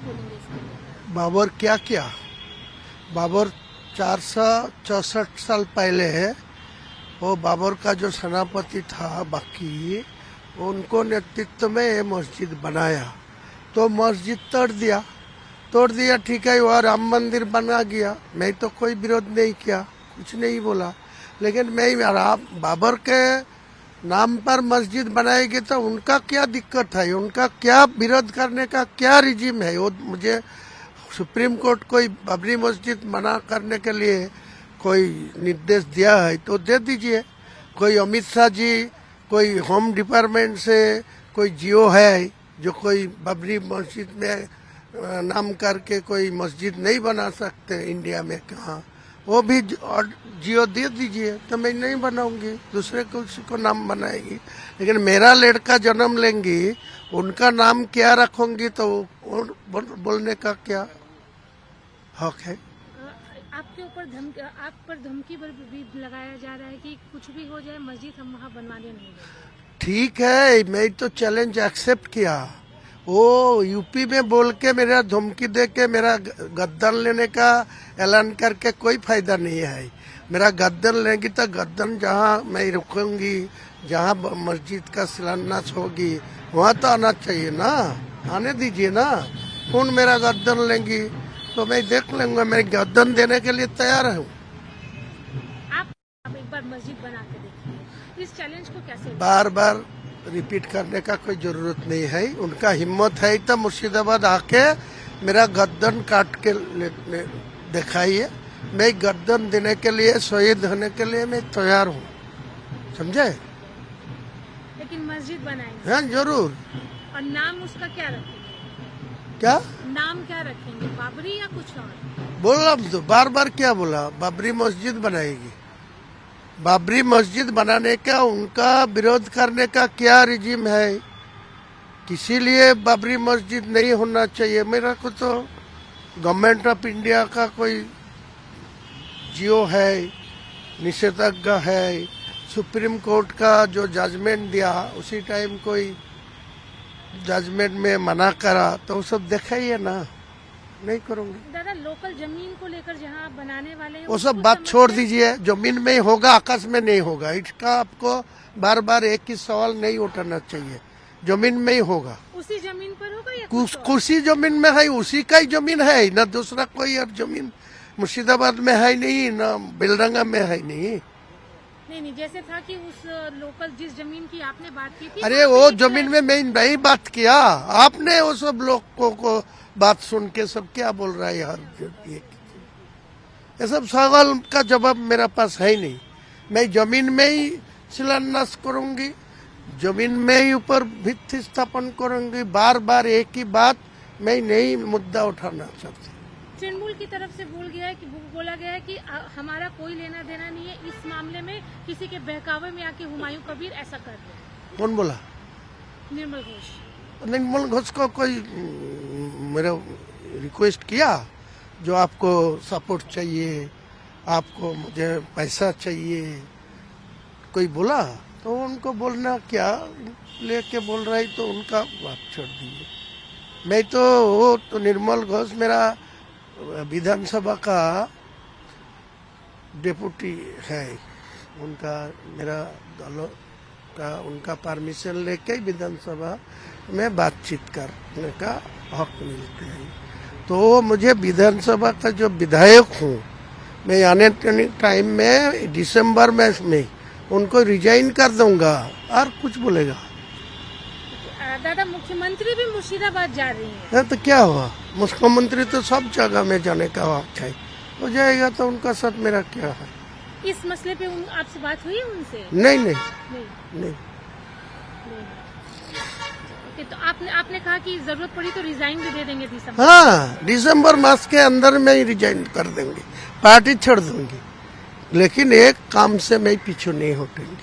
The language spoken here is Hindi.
बोलेंगे इसमें? बाबर क्या किया? बाबर 464 साल पहले वो बाबर का जो सेनापति था बाकी उनको नेतृत्व में ये मस्जिद बनाया, तो मस्जिद तोड़ दिया ठीक है, वह राम मंदिर बना गया। मैं तो कोई विरोध नहीं किया, कुछ नहीं बोला, लेकिन मैं बाबर के नाम पर मस्जिद बनाएगी तो उनका क्या दिक्कत है, उनका क्या विरोध करने का क्या रिजीम है? वो मुझे सुप्रीम कोर्ट कोई बाबरी मस्जिद मना करने के लिए कोई निर्देश दिया है तो दे दीजिए। कोई अमित शाह जी, कोई होम डिपार्टमेंट से कोई जियो है जो कोई बाबरी मस्जिद में नाम करके कोई मस्जिद नहीं बना सकते इंडिया में, कहाँ वो भी जियो दे दीजिए तो मैं नहीं बनाऊंगी, दूसरे को नाम बनाएगी। लेकिन मेरा लड़का जन्म लेंगी, उनका नाम क्या रखूंगी तो बोलने का क्या हक है? आपके ऊपर आप पर धमकी भी लगाया जा रहा है कि कुछ भी हो जाए मस्जिद हम वहाँ बनवाने नहीं देंगे। ठीक है, मैं तो चैलेंज एक्सेप्ट किया। वो यूपी में बोल के मेरा धमकी दे के मेरा गद्दन लेने का ऐलान करके कोई फायदा नहीं है। मेरा गद्दन लेंगी तो गद्दन जहाँ मैं रुकूंगी, जहाँ मस्जिद का शिलान्यास होगी वहाँ तो आना चाहिए ना, आने दीजिए ना। कौन मेरा गद्दन लेंगी तो मैं देख लूंगा, मैं गद्दन देने के लिए तैयार हूँ। आप एक बार मस्जिद बना के देखिए, इस चैलेंज को कैसे बार बार रिपीट करने का कोई जरूरत नहीं है। उनका हिम्मत है तो मुर्शिदाबाद आके मेरा गर्दन काट के दिखाइए। मैं गर्दन देने के लिए, शहीद होने के लिए मैं तैयार हूँ, समझे? लेकिन मस्जिद बनाएंगे? हाँ जरूर। और नाम उसका क्या रखेंगे? क्या नाम क्या रखेंगे, बाबरी या कुछ और? बोला तो बार बार क्या बोला, बाबरी मस्जिद बनाएगी। बाबरी मस्जिद बनाने का उनका विरोध करने का क्या रिजीम है? किसी लिए बाबरी मस्जिद नहीं होना चाहिए। मेरा को तो गवर्नमेंट ऑफ इंडिया का कोई जियो है, निषेधाज्ञा है, सुप्रीम कोर्ट का जो जजमेंट दिया उसी टाइम कोई जजमेंट में मना करा तो सब देखा ही है ना, नहीं करूंगी। दादा लोकल जमीन को लेकर जहाँ बनाने वाले हैं वो सब बात छोड़ दीजिए, जमीन में ही होगा, आकाश में नहीं होगा। इसका आपको बार बार एक ही सवाल नहीं उठाना चाहिए। जमीन में ही होगा, उसी जमीन पर होगा या कुछ जमीन में है, उसी का ही जमीन है ना, दूसरा कोई और जमीन मुर्शिदाबाद में है नहीं, ना बेलडंगा में है नहीं। नहीं, जैसे था कि उस लोकल जिस जमीन की आपने बात की थी, अरे वो जमीन में मैं नहीं बात किया, आपने वो सब लोग को बात सुन के सब क्या बोल रहा है यार। ये सब सवाल का जवाब मेरे पास है नहीं। मैं जमीन में ही शिलान्यास करूंगी, जमीन में ही ऊपर भित्ति स्थापन करूंगी। बार बार एक ही बात मैं नहीं मुद्दा उठाना चाहती। तृणमूल की तरफ से बोला गया है कि हमारा कोई लेना देना नहीं है इस मामले में, किसी के बहकावे में आके हुमायूं कबीर ऐसा कर रहे। कौन बोला? निर्मल घोष। निर्मल घोष को कोई मेरा रिक्वेस्ट किया जो आपको सपोर्ट चाहिए, आपको मुझे पैसा चाहिए, कोई बोला तो उनको बोलना क्या लेके बोल रहा है तो उनका बात छोड़ दीजिए। मैं तो वो तो निर्मल घोष मेरा विधानसभा का डिप्टी है, उनका मेरा दल का उनका परमिशन लेके विधानसभा में बातचीत करने का हक मिलते हैं। तो मुझे विधानसभा का जो विधायक हूँ, मैं आने टाइम में दिसंबर में उनको रिजाइन कर दूंगा और कुछ बोलेगा। दादा मुख्यमंत्री भी मुर्शिदाबाद जा रही है तो क्या हुआ, मुख्यमंत्री तो सब जगह में जाने का हक है, हो जाएगा तो उनका साथ मेरा क्या है। इस मसले पे आपसे बात हुई उनसे? नहीं। तो आपने कहा कि जरूरत पड़ी तो रिजाइन भी दे देंगे दिसंबर। हाँ, दिसंबर मास के अंदर में ही रिजाइन कर देंगे, पार्टी छोड़ दूंगी, लेकिन एक काम से मैं पीछे नहीं हटेंगे।